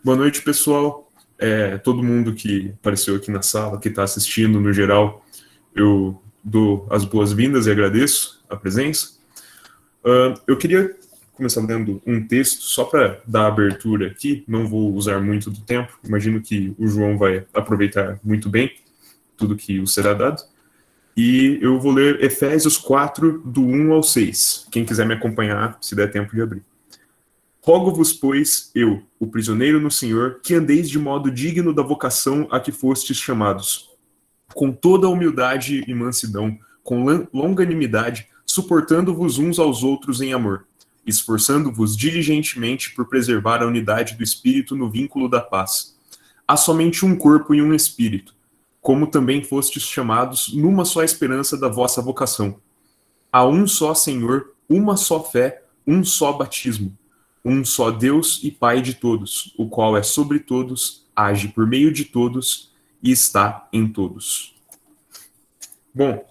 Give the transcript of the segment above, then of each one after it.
Boa noite, pessoal. Todo mundo que apareceu aqui na sala, que está assistindo no geral, eu dou as boas-vindas e agradeço a presença. Eu queria começar lendo um texto, só para dar abertura aqui, não vou usar muito do tempo, imagino que o João vai aproveitar muito bem tudo que o será dado. E eu vou ler Efésios 4, do 1 ao 6. Quem quiser me acompanhar, se der tempo de abrir. Rogo-vos, pois, eu, o prisioneiro no Senhor, que andeis de modo digno da vocação a que fostes chamados, com toda a humildade e mansidão, com longanimidade, suportando-vos uns aos outros em amor, esforçando-vos diligentemente por preservar a unidade do Espírito no vínculo da paz. Há somente um corpo e um Espírito, como também fostes chamados numa só esperança da vossa vocação. Há um só Senhor, uma só fé, um só batismo, um só Deus e Pai de todos, o qual é sobre todos, age por meio de todos e está em todos. Bom,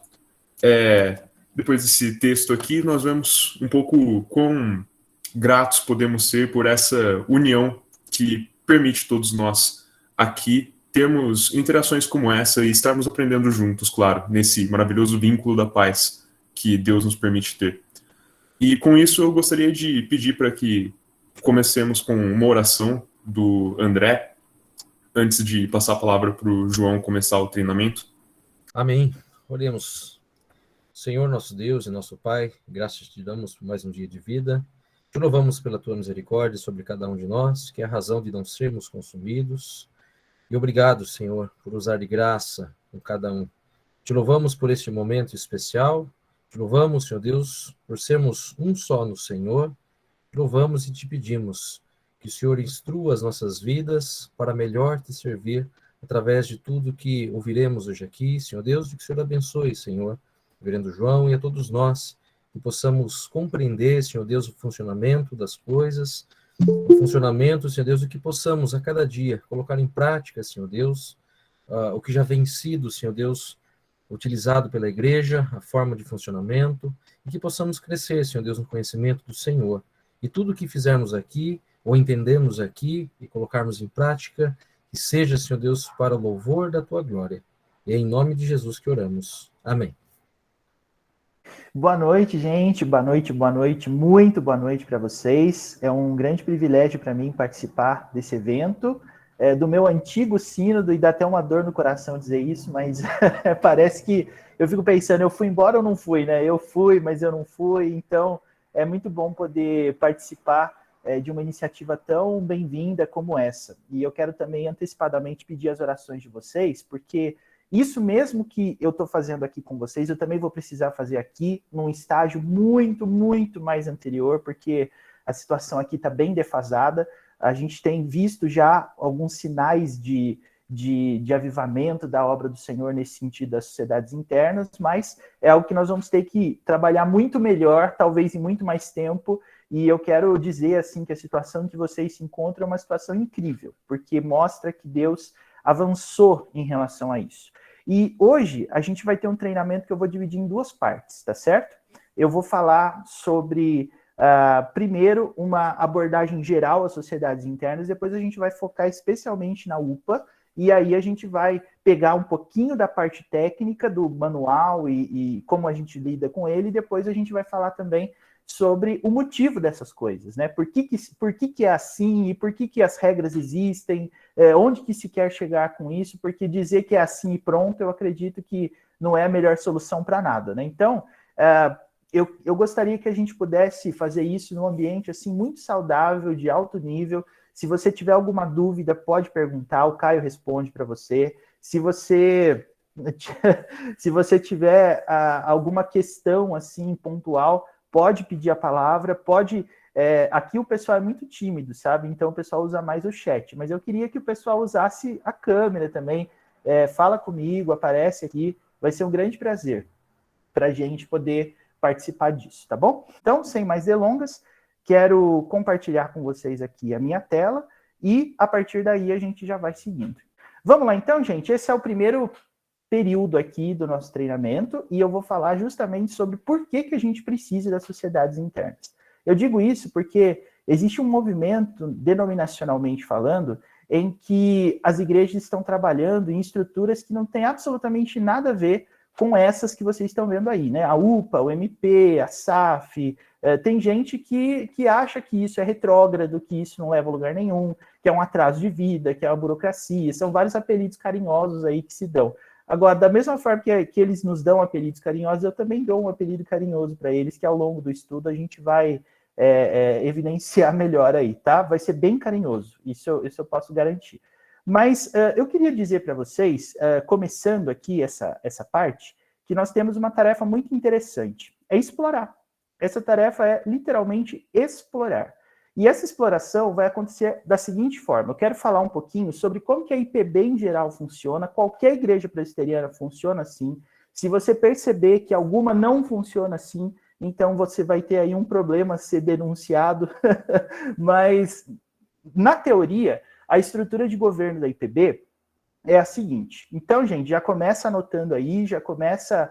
depois desse texto aqui, nós vemos um pouco quão gratos podemos ser por essa união que permite todos nós aqui termos interações como essa e estarmos aprendendo juntos, claro, nesse maravilhoso vínculo da paz que Deus nos permite ter. E com isso eu gostaria de pedir para que comecemos com uma oração do André, antes de passar a palavra para o João começar o treinamento. Amém. Oremos. Senhor, nosso Deus e nosso Pai, graças te damos por mais um dia de vida. Te louvamos pela tua misericórdia sobre cada um de nós, que é a razão de não sermos consumidos. E obrigado, Senhor, por usar de graça com cada um. Te louvamos por este momento especial. Te louvamos, Senhor Deus, por sermos um só no Senhor. Te louvamos e te pedimos que o Senhor instrua as nossas vidas para melhor te servir através de tudo que ouviremos hoje aqui, Senhor Deus, e que o Senhor abençoe, Senhor, o reverendo João e a todos nós, que possamos compreender, Senhor Deus, o funcionamento das coisas, o funcionamento, Senhor Deus, e que possamos a cada dia colocar em prática, Senhor Deus, o que já vem sido, Senhor Deus, utilizado pela igreja, a forma de funcionamento, e que possamos crescer, Senhor Deus, no conhecimento do Senhor. E tudo o que fizermos aqui, ou entendemos aqui, e colocarmos em prática, que seja, Senhor Deus, para o louvor da tua glória. E é em nome de Jesus que oramos. Amém. Boa noite, gente. Boa noite, muito boa noite para vocês. É um grande privilégio para mim participar desse evento, do meu antigo sínodo, e dá até uma dor no coração dizer isso, mas parece que eu fico pensando, eu fui embora ou não fui, né? Eu fui, mas eu não fui, então é muito bom poder participar de uma iniciativa tão bem-vinda como essa. E eu quero também antecipadamente pedir as orações de vocês, porque isso mesmo que eu estou fazendo aqui com vocês, eu também vou precisar fazer aqui num estágio muito, muito mais anterior, porque a situação aqui está bem defasada. A gente tem visto já alguns sinais de avivamento da obra do Senhor nesse sentido das sociedades internas, mas é algo que nós vamos ter que trabalhar muito melhor, talvez em muito mais tempo, e eu quero dizer assim que a situação que vocês se encontram é uma situação incrível, porque mostra que Deus avançou em relação a isso. E hoje a gente vai ter um treinamento que eu vou dividir em duas partes, tá certo? Eu vou falar sobre, primeiro, uma abordagem geral às sociedades internas, depois a gente vai focar especialmente na UPA, e aí a gente vai pegar um pouquinho da parte técnica do manual e como a gente lida com ele, e depois a gente vai falar também sobre o motivo dessas coisas, né? Por que é assim e por que as regras existem, onde que se quer chegar com isso, porque dizer que é assim e pronto, eu acredito que não é a melhor solução para nada, né? Então, eu gostaria que a gente pudesse fazer isso num ambiente assim muito saudável, de alto nível. Se você tiver alguma dúvida, pode perguntar, o Caio responde para você. Se você tiver alguma questão assim pontual, pode pedir a palavra, pode... aqui o pessoal é muito tímido, sabe? Então o pessoal usa mais o chat, mas eu queria que o pessoal usasse a câmera também. Fala comigo, aparece aqui, vai ser um grande prazer para a gente poder participar disso, tá bom? Então, sem mais delongas, quero compartilhar com vocês aqui a minha tela e a partir daí a gente já vai seguindo. Vamos lá então, gente? Esse é o primeiro período aqui do nosso treinamento e eu vou falar justamente sobre por que a gente precisa das sociedades internas. Eu digo isso porque existe um movimento, denominacionalmente falando, em que as igrejas estão trabalhando em estruturas que não têm absolutamente nada a ver com essas que vocês estão vendo aí, né? A UPA, o MP, a SAF, tem gente que acha que isso é retrógrado, que isso não leva a lugar nenhum, que é um atraso de vida, que é uma burocracia, são vários apelidos carinhosos aí que se dão. Agora, da mesma forma que eles nos dão apelidos carinhosos, eu também dou um apelido carinhoso para eles, que ao longo do estudo a gente vai evidenciar melhor aí, tá? Vai ser bem carinhoso, isso eu posso garantir. Mas eu queria dizer para vocês, começando aqui essa parte, que nós temos uma tarefa muito interessante, é explorar. Essa tarefa é literalmente explorar. E essa exploração vai acontecer da seguinte forma, eu quero falar um pouquinho sobre como que a IPB em geral funciona, qualquer igreja presbiteriana funciona assim, se você perceber que alguma não funciona assim, então você vai ter aí um problema a ser denunciado, mas na teoria, a estrutura de governo da IPB é a seguinte. Então, gente, já começa anotando aí, já começa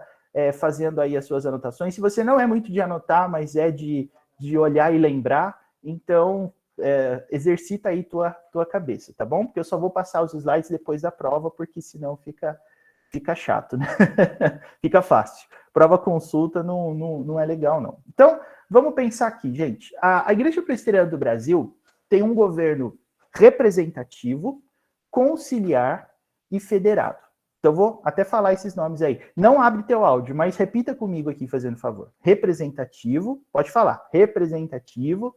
fazendo aí as suas anotações. Se você não é muito de anotar, mas é de olhar e lembrar, então exercita aí tua cabeça, tá bom? Porque eu só vou passar os slides depois da prova, porque senão fica chato, né? Fica fácil. Prova consulta não é legal, não. Então, vamos pensar aqui, gente. A Igreja Presbiteriana do Brasil tem um governo representativo, conciliar e federado. Então, vou até falar esses nomes aí. Não abre teu áudio, mas repita comigo aqui, fazendo favor. Representativo, pode falar. Representativo,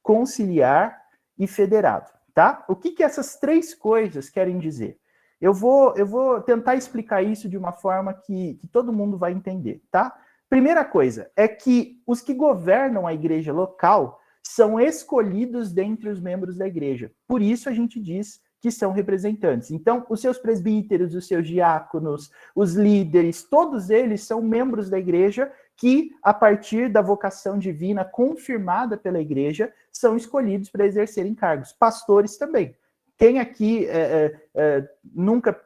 conciliar e federado, tá? O que essas três coisas querem dizer? Eu vou tentar explicar isso de uma forma que todo mundo vai entender, tá? Primeira coisa é que os que governam a igreja local são escolhidos dentre os membros da igreja. Por isso a gente diz que são representantes. Então, os seus presbíteros, os seus diáconos, os líderes, todos eles são membros da igreja que, a partir da vocação divina confirmada pela igreja, são escolhidos para exercerem cargos. Pastores também. Quem aqui nunca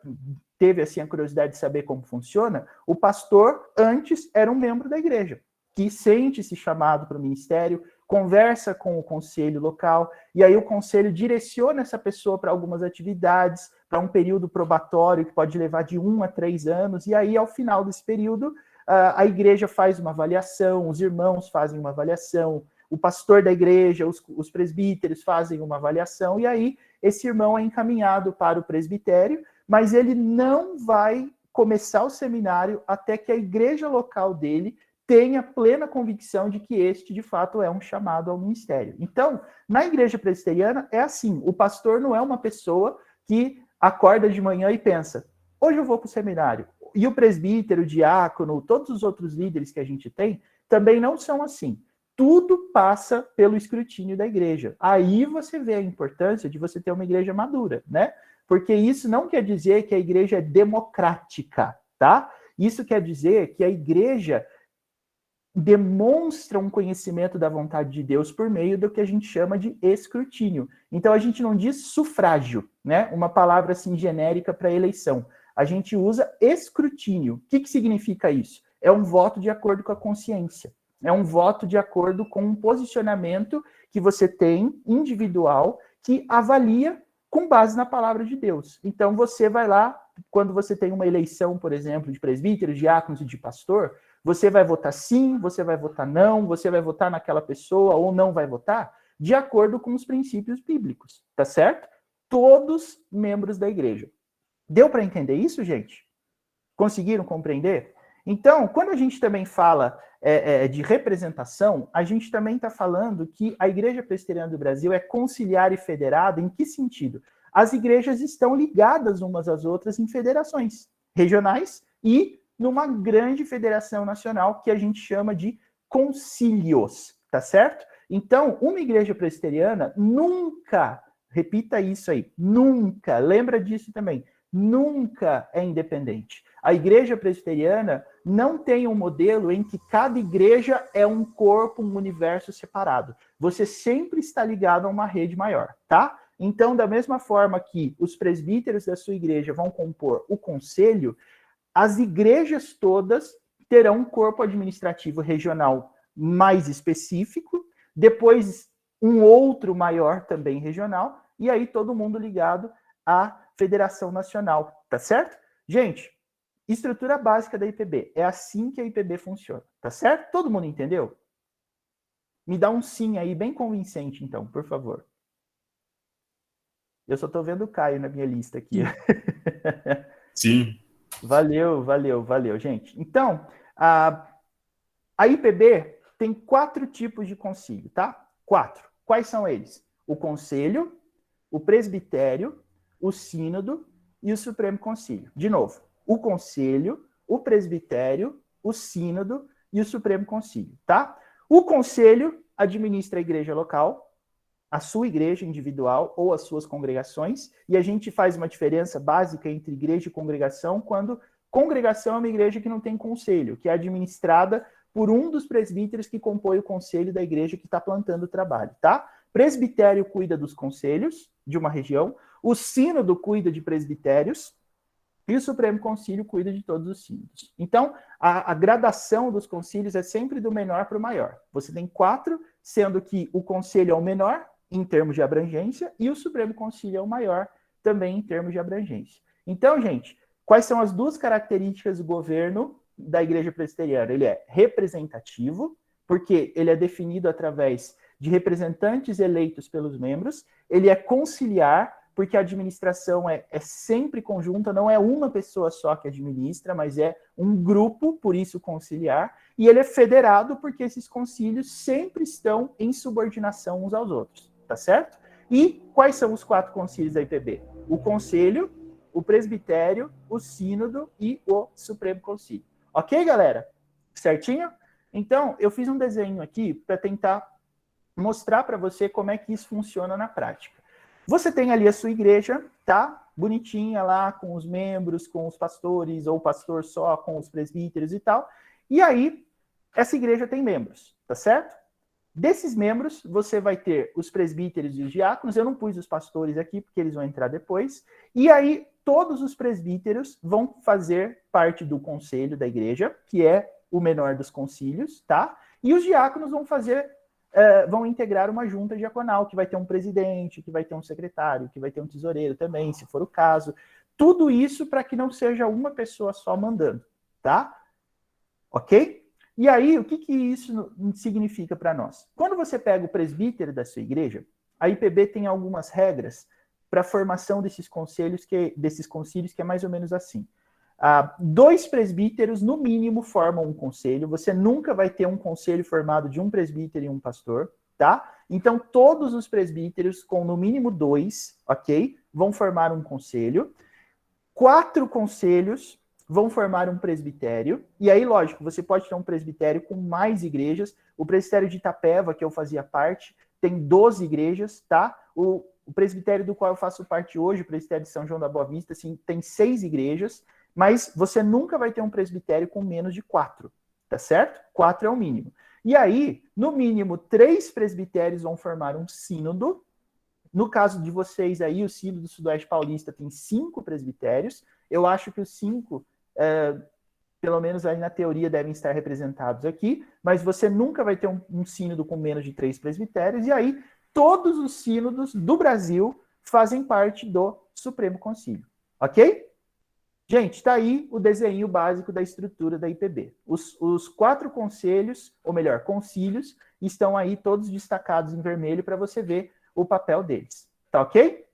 teve assim, a curiosidade de saber como funciona? O pastor, antes, era um membro da igreja, que sente-se chamado para o ministério, conversa com o conselho local, e aí o conselho direciona essa pessoa para algumas atividades, para um período probatório que pode levar de 1 a 3 anos, e aí, ao final desse período, a igreja faz uma avaliação, os irmãos fazem uma avaliação, o pastor da igreja, os presbíteros fazem uma avaliação, e aí esse irmão é encaminhado para o presbitério, mas ele não vai começar o seminário até que a igreja local dele tenha plena convicção de que este, de fato, é um chamado ao ministério. Então, na igreja presbiteriana, é assim, o pastor não é uma pessoa que acorda de manhã e pensa, hoje eu vou para o seminário. E o presbítero, o diácono, todos os outros líderes que a gente tem, também não são assim. Tudo passa pelo escrutínio da igreja. Aí você vê a importância de você ter uma igreja madura, né? Porque isso não quer dizer que a igreja é democrática, tá? Isso quer dizer que a igreja demonstra um conhecimento da vontade de Deus por meio do que a gente chama de escrutínio. Então a gente não diz sufrágio, né? Uma palavra assim genérica para eleição. A gente usa escrutínio. O que significa isso? É um voto de acordo com a consciência. É um voto de acordo com um posicionamento que você tem, individual, que avalia com base na palavra de Deus. Então você vai lá, quando você tem uma eleição, por exemplo, de presbíteros, diáconos e de pastor, você vai votar sim, você vai votar não, você vai votar naquela pessoa ou não vai votar, de acordo com os princípios bíblicos, tá certo? Todos membros da igreja. Deu para entender isso, gente? Conseguiram compreender? Então, quando a gente também fala de representação, a gente também está falando que a Igreja Presbiteriana do Brasil é conciliar e federada. Em que sentido? As igrejas estão ligadas umas às outras em federações regionais e numa grande federação nacional que a gente chama de concílios, tá certo? Então, uma igreja presbiteriana nunca, repita isso aí, nunca, lembra disso também, nunca é independente. A igreja presbiteriana não tem um modelo em que cada igreja é um corpo, um universo separado. Você sempre está ligado a uma rede maior, tá? Então, da mesma forma que os presbíteros da sua igreja vão compor o conselho, as igrejas todas terão um corpo administrativo regional mais específico, depois um outro maior também regional, e aí todo mundo ligado à Federação Nacional, tá certo? Gente, estrutura básica da IPB, é assim que a IPB funciona, tá certo? Todo mundo entendeu? Me dá um sim aí, bem convincente, então, por favor. Eu só estou vendo o Caio na minha lista aqui. Sim. Valeu, gente. Então, a IPB tem 4 tipos de concílio, tá? 4. Quais são eles? O conselho, o presbitério, o sínodo e o Supremo Concílio. De novo, o conselho, o presbitério, o sínodo e o Supremo Concílio, tá? O conselho administra a igreja local, a sua igreja individual ou as suas congregações, e a gente faz uma diferença básica entre igreja e congregação quando congregação é uma igreja que não tem conselho, que é administrada por um dos presbíteros que compõe o conselho da igreja que está plantando o trabalho, tá? Presbitério cuida dos conselhos de uma região, o sínodo cuida de presbitérios, e o Supremo Concílio cuida de todos os sínodos. Então, a gradação dos concílios é sempre do menor para o maior. Você tem 4, sendo que o conselho é o menor, em termos de abrangência, e o Supremo Concílio é o maior, também em termos de abrangência. Então, gente, quais são as 2 características do governo da Igreja Presbiteriana? Ele é representativo, porque ele é definido através de representantes eleitos pelos membros, ele é conciliar, porque a administração é sempre conjunta, não é uma pessoa só que administra, mas é um grupo, por isso conciliar, e ele é federado, porque esses concílios sempre estão em subordinação uns aos outros, tá certo? E quais são os 4 concílios da IPB? O conselho, o presbitério, o sínodo e o Supremo Concílio. Ok, galera? Certinho? Então, eu fiz um desenho aqui para tentar mostrar para você como é que isso funciona na prática. Você tem ali a sua igreja, tá? Bonitinha lá, com os membros, com os pastores, ou pastor só, com os presbíteros e tal. E aí, essa igreja tem membros, tá certo? Desses membros, você vai ter os presbíteros e os diáconos. Eu não pus os pastores aqui, porque eles vão entrar depois. E aí, todos os presbíteros vão fazer parte do conselho da igreja, que é o menor dos concílios, tá? E os diáconos vão integrar uma junta diaconal, que vai ter um presidente, que vai ter um secretário, que vai ter um tesoureiro também, se for o caso. Tudo isso para que não seja uma pessoa só mandando, tá? Ok? E aí, o que isso significa para nós? Quando você pega o presbítero da sua igreja, a IPB tem algumas regras para a formação desses concílios, que é mais ou menos assim. 2 presbíteros, no mínimo, formam um conselho. Você nunca vai ter um conselho formado de um presbítero e um pastor, tá? Então, todos os presbíteros, com no mínimo 2, ok? Vão formar um conselho. 4 conselhos vão formar um presbitério. E aí, lógico, você pode ter um presbitério com mais igrejas. O presbitério de Itapeva, que eu fazia parte, tem 12 igrejas, tá? O presbitério do qual eu faço parte hoje, o presbitério de São João da Boa Vista, assim, tem 6 igrejas. Mas você nunca vai ter um presbitério com menos de 4, tá certo? 4 é o mínimo. E aí, no mínimo, 3 presbitérios vão formar um sínodo. No caso de vocês aí, o sínodo do Sudoeste Paulista tem 5 presbitérios. Eu acho que os 5, pelo menos aí na teoria, devem estar representados aqui. Mas você nunca vai ter um sínodo com menos de 3 presbitérios. E aí, todos os sínodos do Brasil fazem parte do Supremo Concílio. Ok? Gente, está aí o desenho básico da estrutura da IPB. Os 4 conselhos, ou melhor, concílios, estão aí todos destacados em vermelho para você ver o papel deles. Tá ok?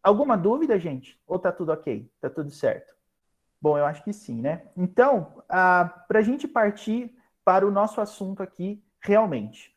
Alguma dúvida, gente? Ou tá tudo ok? Tá tudo certo? Bom, eu acho que sim, né? Então, para a gente partir para o nosso assunto aqui, realmente.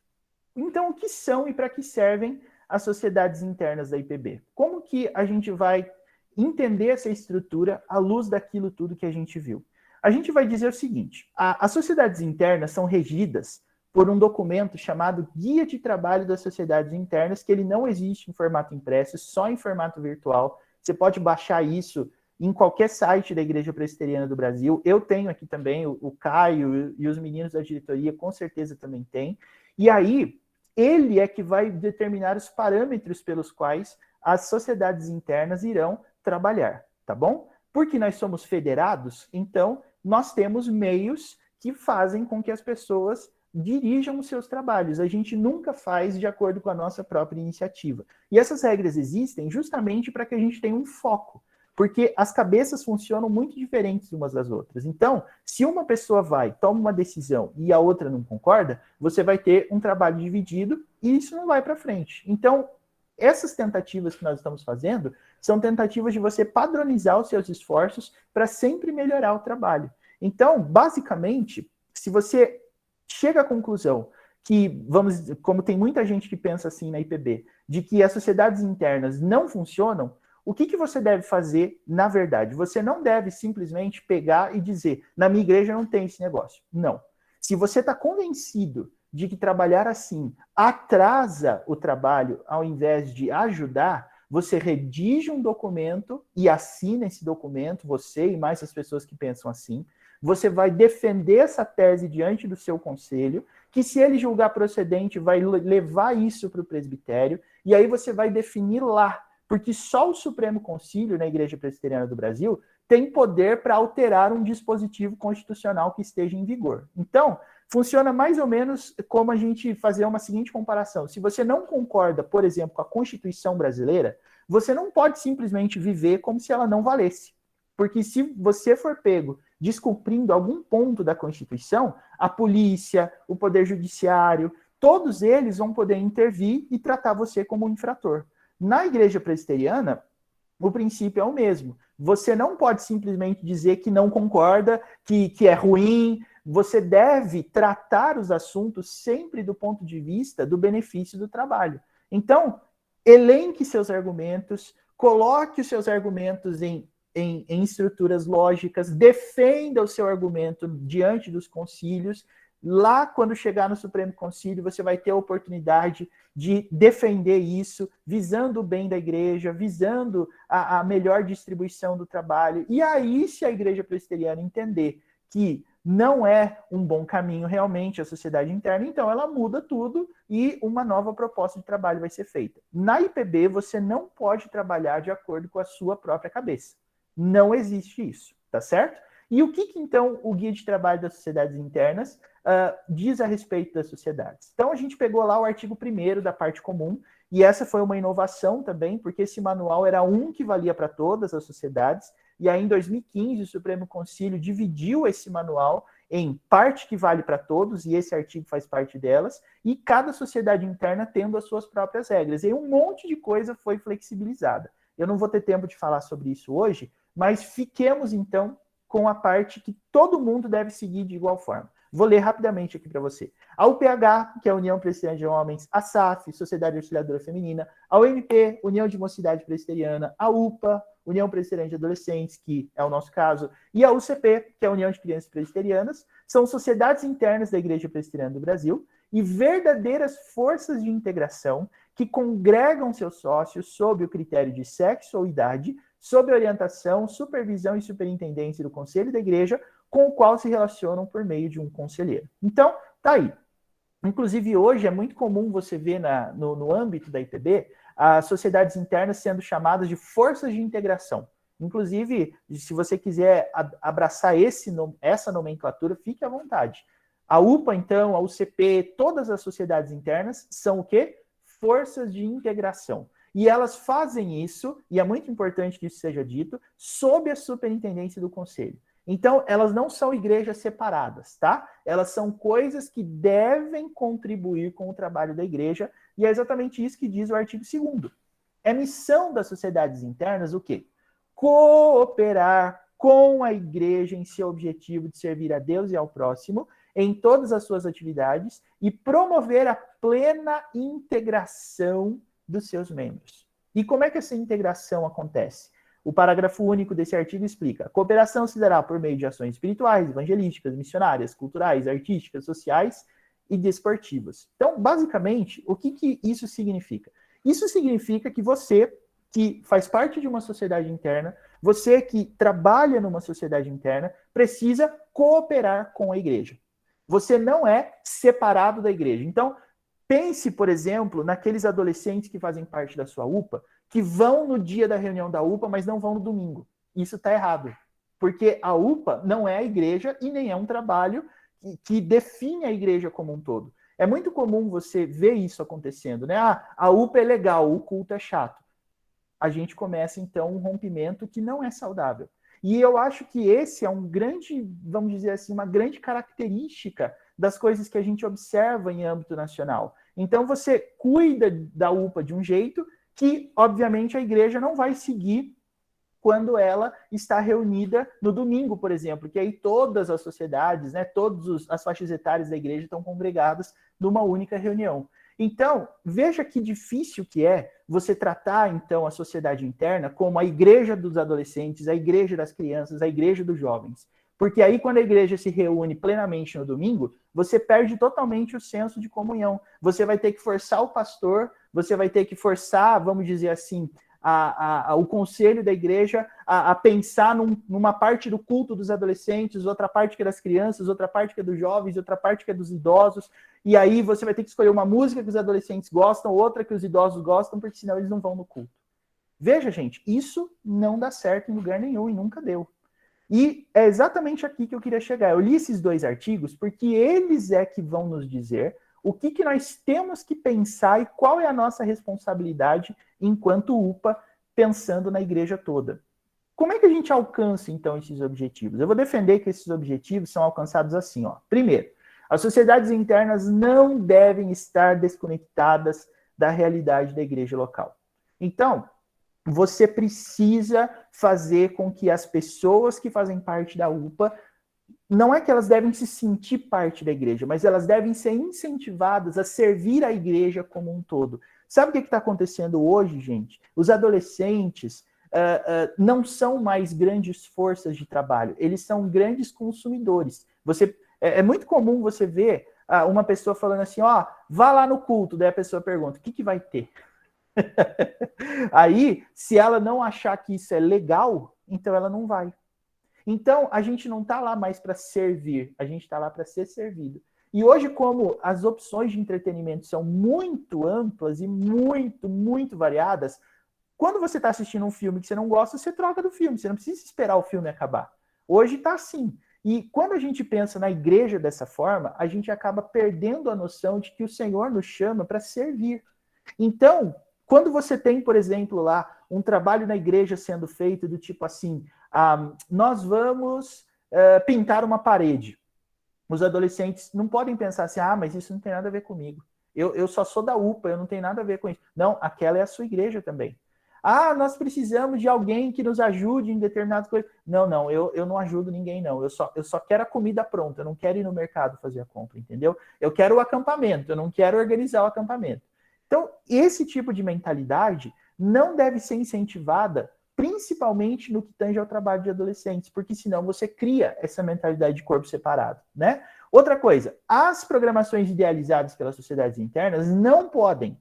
Então, o que são e para que servem as sociedades internas da IPB? Como que a gente vai entender essa estrutura à luz daquilo tudo que a gente viu? A gente vai dizer o seguinte: as sociedades internas são regidas por um documento chamado Guia de Trabalho das Sociedades Internas, que ele não existe em formato impresso, só em formato virtual. Você pode baixar isso em qualquer site da Igreja Presbiteriana do Brasil. Eu tenho aqui também, o Caio e os meninos da diretoria com certeza também têm. E aí, ele é que vai determinar os parâmetros pelos quais as sociedades internas irão trabalhar, tá bom? Porque nós somos federados, então nós temos meios que fazem com que as pessoas dirijam os seus trabalhos. A gente nunca faz de acordo com a nossa própria iniciativa. E essas regras existem justamente para que a gente tenha um foco, porque as cabeças funcionam muito diferentes umas das outras. Então, se uma pessoa toma uma decisão e a outra não concorda, você vai ter um trabalho dividido e isso não vai para frente. Então, essas tentativas que nós estamos fazendo são tentativas de você padronizar os seus esforços para sempre melhorar o trabalho. Então, basicamente, se você chega à conclusão que, como tem muita gente que pensa assim na IPB, de que as sociedades internas não funcionam, o que você deve fazer, na verdade? Você não deve simplesmente pegar e dizer, na minha igreja não tem esse negócio. Não. Se você está convencido de que trabalhar assim atrasa o trabalho ao invés de ajudar, você redige um documento e assina esse documento, você e mais as pessoas que pensam assim. Você vai defender essa tese diante do seu conselho, que se ele julgar procedente, vai levar isso para o presbitério, e aí você vai definir lá, porque só o Supremo Concílio, na Igreja Presbiteriana do Brasil, tem poder para alterar um dispositivo constitucional que esteja em vigor. Então, funciona mais ou menos como a gente fazer uma seguinte comparação. Se você não concorda, por exemplo, com a Constituição brasileira, você não pode simplesmente viver como se ela não valesse. Porque se você for pego descumprindo algum ponto da Constituição, a polícia, o Poder Judiciário, todos eles vão poder intervir e tratar você como um infrator. Na Igreja Presbiteriana, o princípio é o mesmo. Você não pode simplesmente dizer que não concorda, que é ruim. Você deve tratar os assuntos sempre do ponto de vista do benefício do trabalho. Então, elenque seus argumentos, coloque os seus argumentos em estruturas lógicas, defenda o seu argumento diante dos concílios. Lá, quando chegar no Supremo Concílio, você vai ter a oportunidade de defender isso, visando o bem da igreja, visando a melhor distribuição do trabalho. E aí, se a Igreja Presbiteriana entender que não é um bom caminho realmente a sociedade interna, então ela muda tudo e uma nova proposta de trabalho vai ser feita. Na IPB, você não pode trabalhar de acordo com a sua própria cabeça. Não existe isso, tá certo? E o que então o Guia de Trabalho das Sociedades Internas diz a respeito das sociedades? Então a gente pegou lá o artigo 1º da parte comum, e essa foi uma inovação também, porque esse manual era um que valia para todas as sociedades, e aí em 2015 o Supremo Concílio dividiu esse manual em parte que vale para todos, e esse artigo faz parte delas, e cada sociedade interna tendo as suas próprias regras. E aí um monte de coisa foi flexibilizada. Eu não vou ter tempo de falar sobre isso hoje, mas fiquemos então com a parte que todo mundo deve seguir de igual forma. Vou ler rapidamente aqui para você. A UPH, que é a União Presbiteriana de Homens, a SAF, Sociedade Auxiliadora Feminina, a UMP, União de Mocidade Presbiteriana, a UPA, União Presbiteriana de Adolescentes, que é o nosso caso, e a UCP, que é a União de Crianças Presbiterianas, são sociedades internas da Igreja Presbiteriana do Brasil e verdadeiras forças de integração que congregam seus sócios sob o critério de sexo ou idade, sob orientação, supervisão e superintendência do Conselho da Igreja, com o qual se relacionam por meio de um conselheiro. Então, tá aí. Inclusive, hoje é muito comum você ver no âmbito da IPB as sociedades internas sendo chamadas de forças de integração. Inclusive, se você quiser abraçar essa nomenclatura, fique à vontade. A UPA, então, a UCP, todas as sociedades internas são o quê? Forças de integração. E elas fazem isso, e é muito importante que isso seja dito, sob a superintendência do conselho. Então, elas não são igrejas separadas, tá? Elas são coisas que devem contribuir com o trabalho da igreja, e é exatamente isso que diz o artigo 2º. É missão das sociedades internas o quê? Cooperar com a igreja em seu objetivo de servir a Deus e ao próximo, em todas as suas atividades, e promover a plena integração dos seus membros. E como é que essa integração acontece? O parágrafo único desse artigo explica: a cooperação se dará por meio de ações espirituais, evangelísticas, missionárias, culturais, artísticas, sociais e desportivas. Então, basicamente, o que isso significa? Isso significa que você, que faz parte de uma sociedade interna, você que trabalha numa sociedade interna, precisa cooperar com a igreja. Você não é separado da igreja. Então, pense, por exemplo, naqueles adolescentes que fazem parte da sua UPA, que vão no dia da reunião da UPA, mas não vão no domingo. Isso está errado. Porque a UPA não é a igreja e nem é um trabalho que define a igreja como um todo. É muito comum você ver isso acontecendo, né? Ah, a UPA é legal, o culto é chato. A gente começa, então, um rompimento que não é saudável. E eu acho que esse é um grande, vamos dizer assim, uma grande característica das coisas que a gente observa em âmbito nacional. Então, você cuida da UPA de um jeito que, obviamente, a igreja não vai seguir quando ela está reunida no domingo, por exemplo, que aí todas as sociedades, né, todas as faixas etárias da igreja estão congregadas numa única reunião. Então, veja que difícil que é você tratar, então, a sociedade interna como a igreja dos adolescentes, a igreja das crianças, a igreja dos jovens. Porque aí, quando a igreja se reúne plenamente no domingo, você perde totalmente o senso de comunhão. Você vai ter que forçar o pastor, você vai ter que forçar, vamos dizer assim, o conselho da igreja a pensar numa parte do culto dos adolescentes, outra parte que é das crianças, outra parte que é dos jovens, outra parte que é dos idosos, e aí você vai ter que escolher uma música que os adolescentes gostam, outra que os idosos gostam, porque senão eles não vão no culto. Veja, gente, isso não dá certo em lugar nenhum e nunca deu. E é exatamente aqui que eu queria chegar. Eu li esses 2 artigos porque eles é que vão nos dizer o que nós temos que pensar e qual é a nossa responsabilidade enquanto UPA, pensando na igreja toda. Como é que a gente alcança, então, esses objetivos? Eu vou defender que esses objetivos são alcançados assim, ó. Primeiro, as sociedades internas não devem estar desconectadas da realidade da igreja local. Então, você precisa fazer com que as pessoas que fazem parte da UPA, não é que elas devem se sentir parte da igreja, mas elas devem ser incentivadas a servir a igreja como um todo. Sabe o que está acontecendo hoje, gente? Os adolescentes não são mais grandes forças de trabalho, eles são grandes consumidores. É muito comum você ver uma pessoa falando assim, ó, vá lá no culto, daí a pessoa pergunta, o que vai ter? Aí, se ela não achar que isso é legal, então ela não vai. Então, a gente não está lá mais para servir, a gente está lá para ser servido. E hoje, como as opções de entretenimento são muito amplas e muito variadas, quando você está assistindo um filme que você não gosta, você troca do filme, você não precisa esperar o filme acabar. Hoje está assim. E quando a gente pensa na igreja dessa forma, a gente acaba perdendo a noção de que o Senhor nos chama para servir. Então, quando você tem, por exemplo, lá um trabalho na igreja sendo feito do tipo assim, nós vamos pintar uma parede. Os adolescentes não podem pensar assim, mas isso não tem nada a ver comigo. Eu só sou da UPA, eu não tenho nada a ver com isso. Não, aquela é a sua igreja também. Nós precisamos de alguém que nos ajude em determinadas coisas. Não, eu não ajudo ninguém, não. Eu só quero a comida pronta, eu não quero ir no mercado fazer a compra, entendeu? Eu quero o acampamento, eu não quero organizar o acampamento. Então, esse tipo de mentalidade não deve ser incentivada, principalmente no que tange ao trabalho de adolescentes, porque senão você cria essa mentalidade de corpo separado, né? Outra coisa, as programações idealizadas pelas sociedades internas não podem.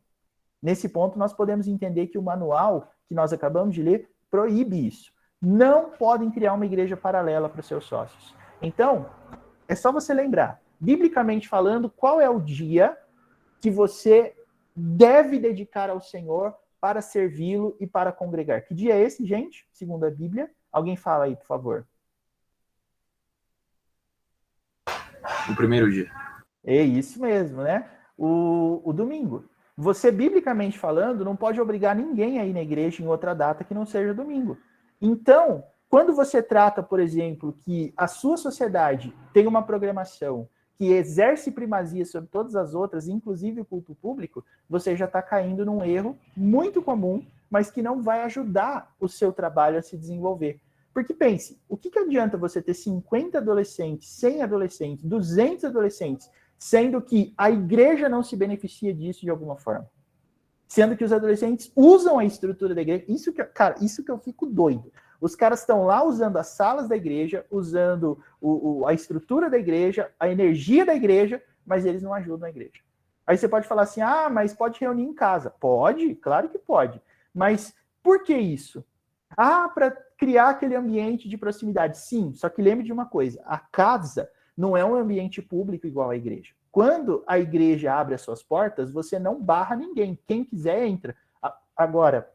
Nesse ponto, nós podemos entender que o manual que nós acabamos de ler proíbe isso. Não podem criar uma igreja paralela para os seus sócios. Então, é só você lembrar, biblicamente falando, qual é o dia que você deve dedicar ao Senhor para servi-lo e para congregar. Que dia é esse, gente? Segundo a Bíblia. Alguém fala aí, por favor. O primeiro dia. É isso mesmo, né? O domingo. Você, biblicamente falando, não pode obrigar ninguém a ir na igreja em outra data que não seja domingo. Então, quando você trata, por exemplo, que a sua sociedade tem uma programação que exerce primazia sobre todas as outras, inclusive o culto público, você já está caindo num erro muito comum, mas que não vai ajudar o seu trabalho a se desenvolver. Porque pense, o que adianta você ter 50 adolescentes, 100 adolescentes, 200 adolescentes, sendo que a igreja não se beneficia disso de alguma forma? Sendo que os adolescentes usam a estrutura da igreja. Isso que eu fico doido. Os caras estão lá usando as salas da igreja, usando a estrutura da igreja, a energia da igreja, mas eles não ajudam a igreja. Aí você pode falar assim, mas pode reunir em casa. Pode, claro que pode. Mas por que isso? Para criar aquele ambiente de proximidade. Sim, só que lembre de uma coisa, a casa não é um ambiente público igual à igreja. Quando a igreja abre as suas portas, você não barra ninguém. Quem quiser, entra. Agora,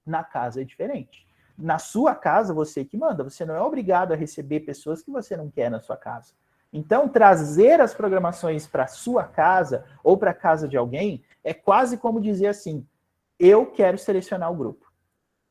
na casa é diferente. Na sua casa, você que manda. Você não é obrigado a receber pessoas que você não quer na sua casa. Então, trazer as programações para sua casa ou para a casa de alguém é quase como dizer assim, eu quero selecionar o grupo.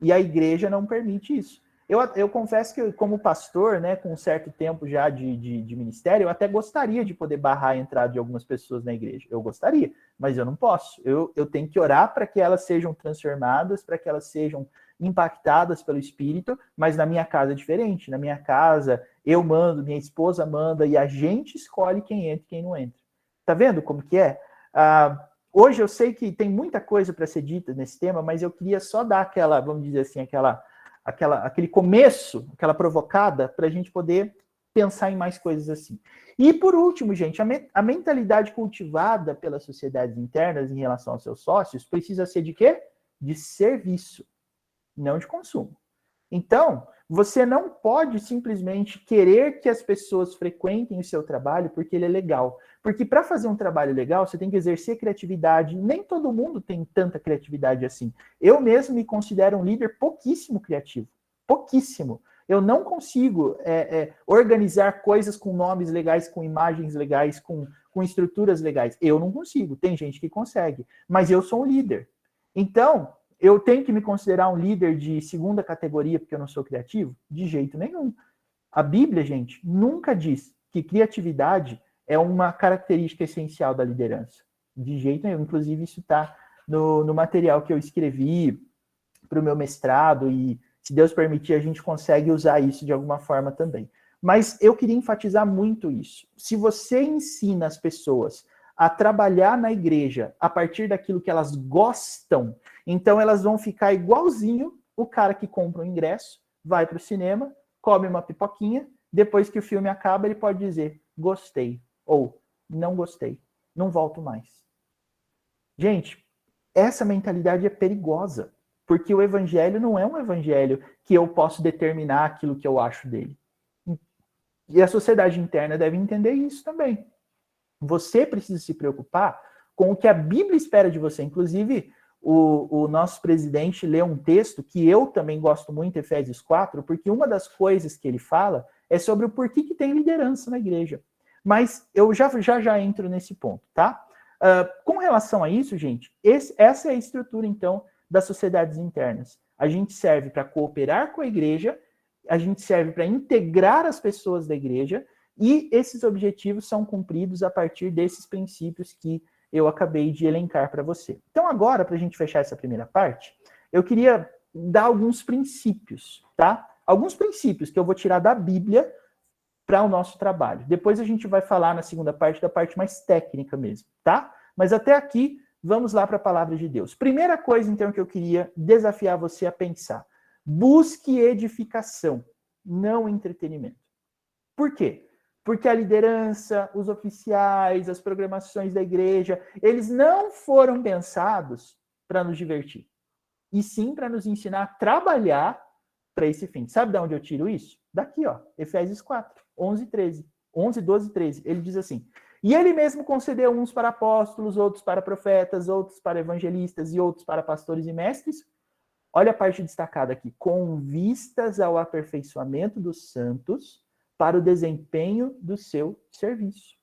E a igreja não permite isso. Eu confesso que, como pastor, né, com um certo tempo já de ministério, eu até gostaria de poder barrar a entrada de algumas pessoas na igreja. Eu gostaria, mas eu não posso. Eu tenho que orar para que elas sejam transformadas, para que elas sejam impactadas pelo Espírito, mas na minha casa é diferente. Na minha casa, eu mando, minha esposa manda, e a gente escolhe quem entra e quem não entra. Tá vendo como que é? Hoje eu sei que tem muita coisa para ser dita nesse tema, mas eu queria só dar aquela, vamos dizer assim, aquele começo, aquela provocada, para a gente poder pensar em mais coisas assim. E por último, gente, a mentalidade cultivada pelas sociedades internas em relação aos seus sócios precisa ser de quê? De serviço, não de consumo. Então, você não pode simplesmente querer que as pessoas frequentem o seu trabalho porque ele é legal. Porque para fazer um trabalho legal, você tem que exercer criatividade. Nem todo mundo tem tanta criatividade assim. Eu mesmo me considero um líder pouquíssimo criativo. Pouquíssimo. Eu não consigo organizar coisas com nomes legais, com imagens legais, com estruturas legais. Eu não consigo. Tem gente que consegue. Mas eu sou um líder. Então, eu tenho que me considerar um líder de segunda categoria porque eu não sou criativo? De jeito nenhum. A Bíblia, gente, nunca diz que criatividade é uma característica essencial da liderança. De jeito nenhum. Inclusive, isso está no material que eu escrevi para o meu mestrado e, se Deus permitir, a gente consegue usar isso de alguma forma também. Mas eu queria enfatizar muito isso. Se você ensina as pessoas a trabalhar na igreja a partir daquilo que elas gostam, então elas vão ficar igualzinho o cara que compra um ingresso, vai para o cinema, come uma pipoquinha, depois que o filme acaba, ele pode dizer, gostei, ou não gostei, não volto mais. Gente, essa mentalidade é perigosa, porque o evangelho não é um evangelho que eu posso determinar aquilo que eu acho dele. E a sociedade interna deve entender isso também. Você precisa se preocupar com o que a Bíblia espera de você. Inclusive, o nosso presidente leu um texto que eu também gosto muito, Efésios 4, porque uma das coisas que ele fala é sobre o porquê que tem liderança na igreja. Mas eu já entro nesse ponto, tá? Com relação a isso, gente, essa é a estrutura, então, das sociedades internas. A gente serve para cooperar com a igreja, a gente serve para integrar as pessoas da igreja, e esses objetivos são cumpridos a partir desses princípios que eu acabei de elencar para você. Então agora, para a gente fechar essa primeira parte, eu queria dar alguns princípios, tá? Alguns princípios que eu vou tirar da Bíblia para o nosso trabalho. Depois a gente vai falar na segunda parte da parte mais técnica mesmo, tá? Mas até aqui, vamos lá para a palavra de Deus. Primeira coisa, então, que eu queria desafiar você a pensar. Busque edificação, não entretenimento. Por quê? Porque a liderança, os oficiais, as programações da igreja, eles não foram pensados para nos divertir. E sim para nos ensinar a trabalhar para esse fim. Sabe de onde eu tiro isso? Daqui, ó, Efésios 4, 11, 13. 11, 12, 13. Ele diz assim, e ele mesmo concedeu uns para apóstolos, outros para profetas, outros para evangelistas e outros para pastores e mestres. Olha a parte destacada aqui. Com vistas ao aperfeiçoamento dos santos, para o desempenho do seu serviço,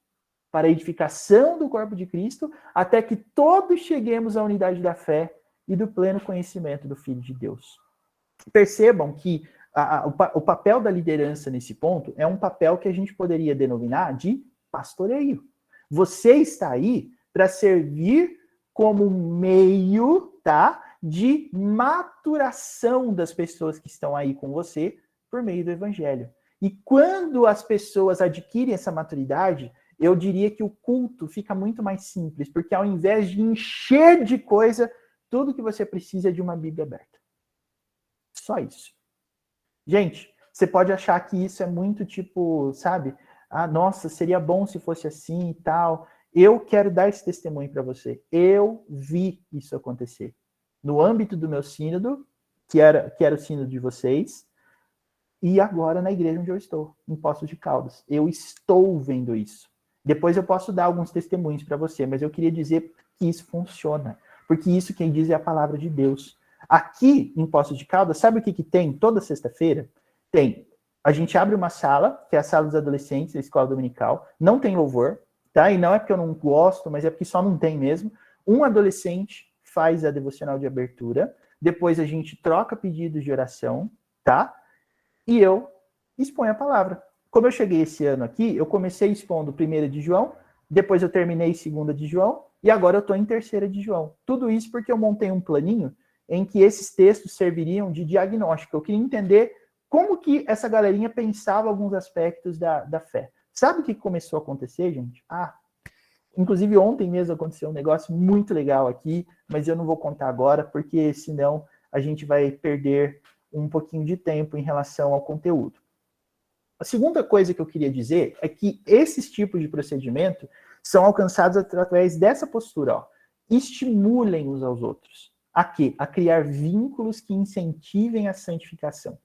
para a edificação do corpo de Cristo, até que todos cheguemos à unidade da fé e do pleno conhecimento do Filho de Deus. Percebam que o papel da liderança nesse ponto é um papel que a gente poderia denominar de pastoreio. Você está aí para servir como um meio, tá, de maturação das pessoas que estão aí com você por meio do evangelho. E quando as pessoas adquirem essa maturidade, eu diria que o culto fica muito mais simples, porque ao invés de encher de coisa, tudo que você precisa é de uma Bíblia aberta. Só isso. Gente, você pode achar que isso é muito tipo, sabe? Ah, nossa, seria bom se fosse assim e tal. Eu quero dar esse testemunho para você. Eu vi isso acontecer. No âmbito do meu sínodo, que era o sínodo de vocês, e agora na igreja onde eu estou, em Poços de Caldas. Eu estou vendo isso. Depois eu posso dar alguns testemunhos para você, mas eu queria dizer que isso funciona. Porque isso quem diz é a palavra de Deus. Aqui em Poços de Caldas, sabe o que tem toda sexta-feira? Tem a gente abre uma sala, que é a sala dos adolescentes da escola dominical, não tem louvor, tá? E não é porque eu não gosto, mas é porque só não tem mesmo. Um adolescente faz a devocional de abertura, depois a gente troca pedidos de oração, tá? E eu exponho a palavra. Como eu cheguei esse ano aqui, eu comecei expondo 1ª de João, depois eu terminei 2ª de João, e agora eu estou em 3ª de João. Tudo isso porque eu montei um planinho em que esses textos serviriam de diagnóstico. Eu queria entender como que essa galerinha pensava alguns aspectos da fé. Sabe o que começou a acontecer, gente? Inclusive ontem mesmo aconteceu um negócio muito legal aqui, mas eu não vou contar agora, porque senão a gente vai perder um pouquinho de tempo em relação ao conteúdo. A segunda coisa que eu queria dizer é que esses tipos de procedimento são alcançados através dessa postura, ó. Estimulem uns aos outros. A quê? A criar vínculos que incentivem a santificação.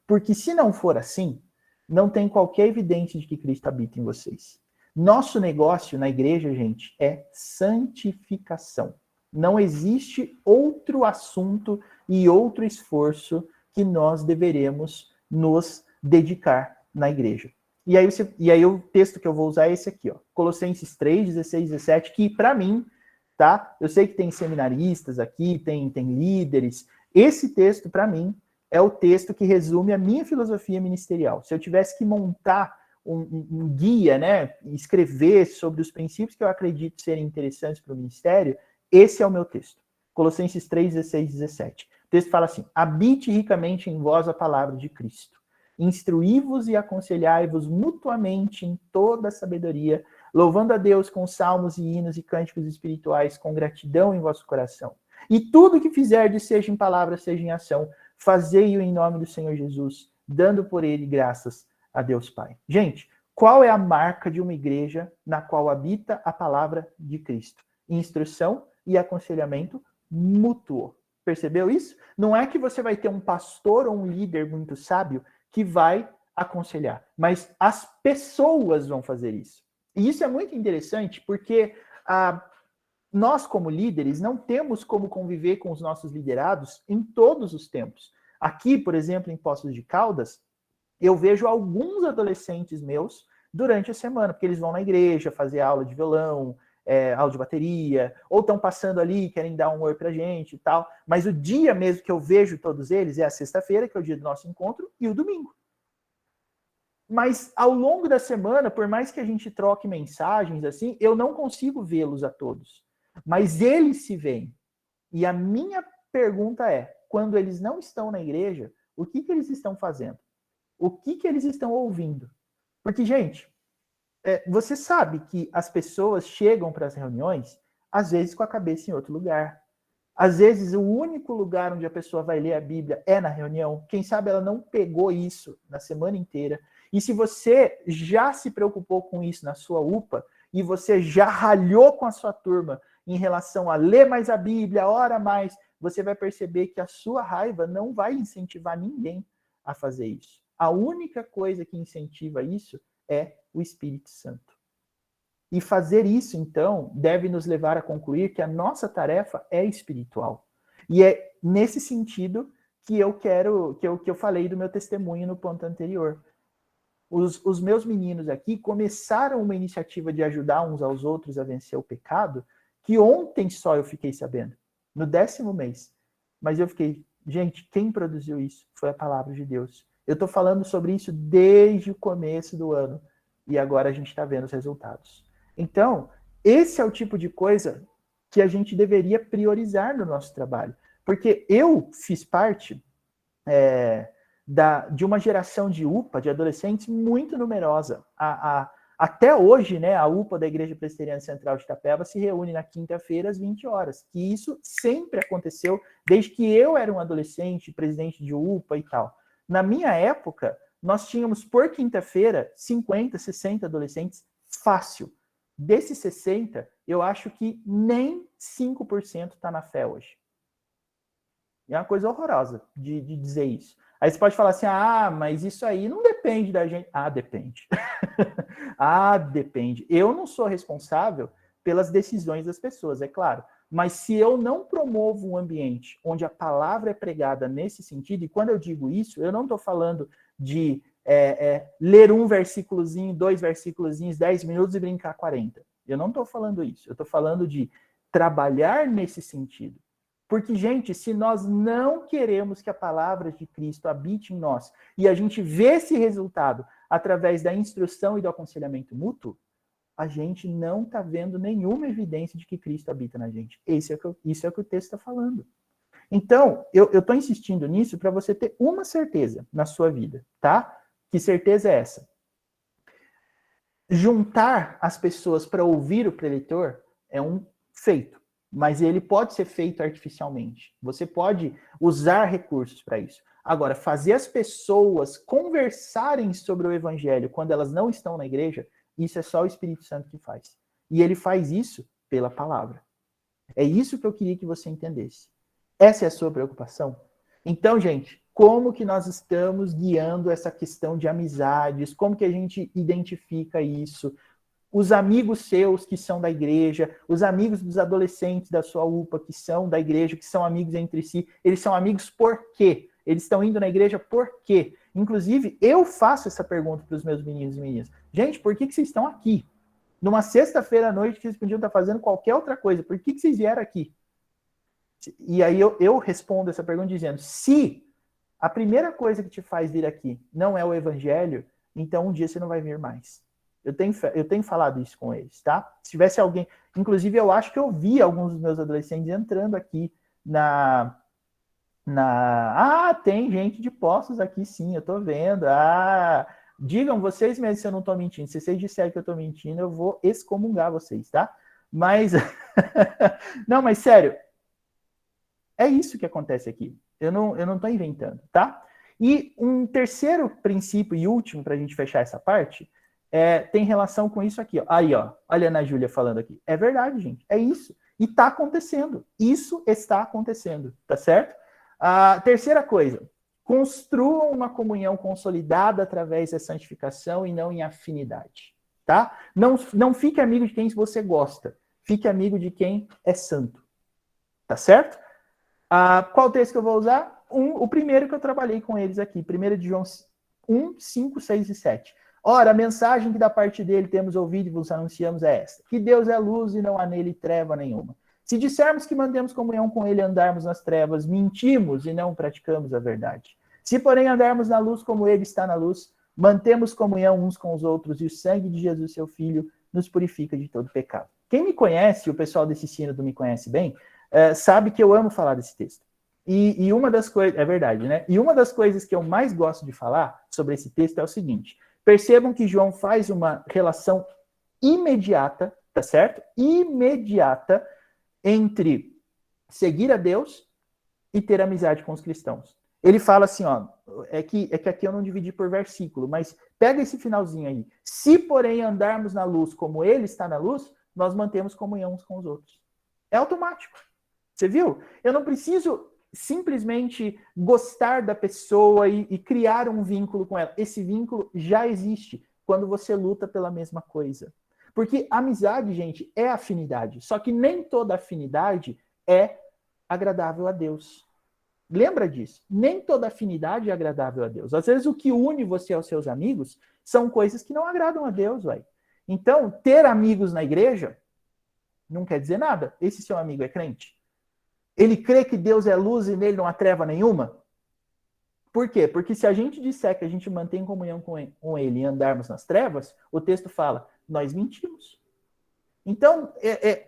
Porque se não for assim, não tem qualquer evidência de que Cristo habita em vocês. Nosso negócio na igreja, gente, é santificação. Não existe outro assunto e outro esforço que nós deveremos nos dedicar na igreja. E aí o texto que eu vou usar é esse aqui, ó, Colossenses 3, 16, 17, que para mim, tá? Eu sei que tem seminaristas aqui, tem líderes. Esse texto, para mim, é o texto que resume a minha filosofia ministerial. Se eu tivesse que montar um guia, né, escrever sobre os princípios que eu acredito serem interessantes para o ministério, esse é o meu texto. Colossenses 3, 16, 17. O texto fala assim: habite ricamente em vós a palavra de Cristo. Instruí-vos e aconselhai-vos mutuamente em toda a sabedoria, louvando a Deus com salmos e hinos e cânticos espirituais, com gratidão em vosso coração. E tudo que fizerdes, seja em palavra, seja em ação, fazei-o em nome do Senhor Jesus, dando por ele graças a Deus Pai. Gente, qual é a marca de uma igreja na qual habita a palavra de Cristo? Instrução e aconselhamento mútuo. Percebeu isso? Não é que você vai ter um pastor ou um líder muito sábio que vai aconselhar, mas as pessoas vão fazer isso. E isso é muito interessante porque nós, como líderes, não temos como conviver com os nossos liderados em todos os tempos. Aqui, por exemplo, em Poços de Caldas, eu vejo alguns adolescentes meus durante a semana, porque eles vão na igreja fazer aula de violão, aula de bateria, ou estão passando ali, querem dar um oi pra gente e tal. Mas o dia mesmo que eu vejo todos eles é a sexta-feira, que é o dia do nosso encontro, e o domingo. Mas ao longo da semana, por mais que a gente troque mensagens assim, eu não consigo vê-los a todos. Mas eles se veem. E a minha pergunta é, quando eles não estão na igreja, o que eles estão fazendo? O que eles estão ouvindo? Porque, gente, você sabe que as pessoas chegam para as reuniões, às vezes com a cabeça em outro lugar. Às vezes, o único lugar onde a pessoa vai ler a Bíblia é na reunião. Quem sabe ela não pegou isso na semana inteira. E se você já se preocupou com isso na sua UPA, e você já ralhou com a sua turma em relação a ler mais a Bíblia, ora mais, você vai perceber que a sua raiva não vai incentivar ninguém a fazer isso. A única coisa que incentiva isso é o Espírito Santo. E fazer isso, então, deve nos levar a concluir que a nossa tarefa é espiritual. E é nesse sentido que eu falei do meu testemunho no ponto anterior. Os meus meninos aqui começaram uma iniciativa de ajudar uns aos outros a vencer o pecado, que ontem só eu fiquei sabendo, no 10º mês. Mas eu fiquei, gente, quem produziu isso? Foi a palavra de Deus. Eu estou falando sobre isso desde o começo do ano. E agora a gente está vendo os resultados. Então, esse é o tipo de coisa que a gente deveria priorizar no nosso trabalho. Porque eu fiz parte de uma geração de UPA, de adolescentes, muito numerosa. Até hoje, né, a UPA da Igreja Presbiteriana Central de Itapeva se reúne na quinta-feira às 20 horas. E isso sempre aconteceu desde que eu era um adolescente, presidente de UPA e tal. Na minha época, nós tínhamos por quinta-feira 50, 60 adolescentes fácil. Desses 60, eu acho que nem 5% está na fé hoje. É uma coisa horrorosa de dizer isso. Aí você pode falar assim, mas isso aí não depende da gente. Depende. Depende. Eu não sou responsável pelas decisões das pessoas, é claro. Mas se eu não promovo um ambiente onde a palavra é pregada nesse sentido, e quando eu digo isso, eu não estou falando de ler um versículozinho, 2 versículozinhos, 10 minutos e brincar 40. Eu não estou falando isso. Eu estou falando de trabalhar nesse sentido. Porque, gente, se nós não queremos que a palavra de Cristo habite em nós e a gente vê esse resultado através da instrução e do aconselhamento mútuo, a gente não está vendo nenhuma evidência de que Cristo habita na gente. Isso é o que o texto está falando. Então, eu estou insistindo nisso para você ter uma certeza na sua vida, tá? Que certeza é essa? Juntar as pessoas para ouvir o preletor é um feito, mas ele pode ser feito artificialmente. Você pode usar recursos para isso. Agora, fazer as pessoas conversarem sobre o evangelho quando elas não estão na igreja, isso é só o Espírito Santo que faz. E ele faz isso pela palavra. É isso que eu queria que você entendesse. Essa é a sua preocupação? Então, gente, como que nós estamos guiando essa questão de amizades? Como que a gente identifica isso? Os amigos seus que são da igreja, os amigos dos adolescentes da sua UPA que são da igreja, que são amigos entre si, eles são amigos por quê? Eles estão indo na igreja por quê? Inclusive, eu faço essa pergunta para os meus meninos e meninas. Gente, por que vocês estão aqui? Numa sexta-feira à noite, que vocês podiam estar fazendo qualquer outra coisa. Por que vocês vieram aqui? E aí eu respondo essa pergunta dizendo, se a primeira coisa que te faz vir aqui não é o evangelho, então um dia você não vai vir mais. Eu tenho falado isso com eles, tá? Se tivesse alguém... Inclusive, eu acho que eu vi alguns dos meus adolescentes entrando aqui tem gente de Poços aqui, sim, eu tô vendo. Digam vocês mesmos se eu não tô mentindo. Se vocês disserem que eu tô mentindo, eu vou excomungar vocês, tá? Mas... não, mas sério, é isso que acontece aqui. Eu não tô inventando, tá? E um terceiro princípio e último, para a gente fechar essa parte, tem relação com isso aqui. Ó. Aí, ó, olha a Ana Júlia falando aqui. É verdade, gente, é isso. E tá acontecendo. Isso está acontecendo, tá certo? A terceira coisa, construam uma comunhão consolidada através da santificação e não em afinidade, tá? Não fique amigo de quem você gosta, fique amigo de quem é santo, tá certo? Qual texto que eu vou usar? O primeiro que eu trabalhei com eles aqui, 1 de João 1, 5, 6 e 7. Ora, a mensagem que da parte dele temos ouvido e vos anunciamos é esta, que Deus é luz e não há nele treva nenhuma. Se dissermos que mantemos comunhão com ele e andarmos nas trevas, mentimos e não praticamos a verdade. Se, porém, andarmos na luz como ele está na luz, mantemos comunhão uns com os outros e o sangue de Jesus, seu Filho, nos purifica de todo pecado. Quem me conhece, o pessoal desse sínodo me conhece bem, sabe que eu amo falar desse texto. E uma das coisas, é verdade, né? E uma das coisas que eu mais gosto de falar sobre esse texto é o seguinte: percebam que João faz uma relação imediata, tá certo? Imediata entre seguir a Deus e ter amizade com os cristãos. Ele fala assim, ó, é que aqui eu não dividi por versículo, mas pega esse finalzinho aí. Se, porém, andarmos na luz como ele está na luz, nós mantemos comunhão uns com os outros. É automático. Você viu? Eu não preciso simplesmente gostar da pessoa e criar um vínculo com ela. Esse vínculo já existe quando você luta pela mesma coisa. Porque amizade, gente, é afinidade. Só que nem toda afinidade é agradável a Deus. Lembra disso? Nem toda afinidade é agradável a Deus. Às vezes o que une você aos seus amigos são coisas que não agradam a Deus, velho. Então, ter amigos na igreja não quer dizer nada. Esse seu amigo é crente? Ele crê que Deus é luz e nele não há treva nenhuma? Por quê? Porque se a gente disser que a gente mantém comunhão com ele e andarmos nas trevas, o texto fala, nós mentimos. Então,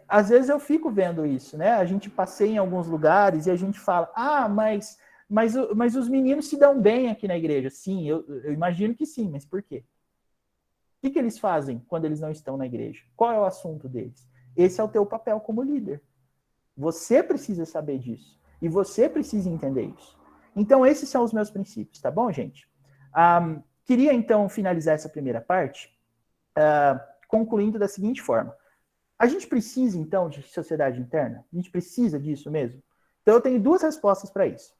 às vezes eu fico vendo isso, né? A gente passeia em alguns lugares e a gente fala, mas os meninos se dão bem aqui na igreja. Sim, eu imagino que sim, mas por quê? O que eles fazem quando eles não estão na igreja? Qual é o assunto deles? Esse é o teu papel como líder. Você precisa saber disso. E você precisa entender isso. Então, esses são os meus princípios, tá bom, gente? Queria, então, finalizar essa primeira parte concluindo da seguinte forma. A gente precisa, então, de sociedade interna? A gente precisa disso mesmo? Então, eu tenho duas respostas para isso.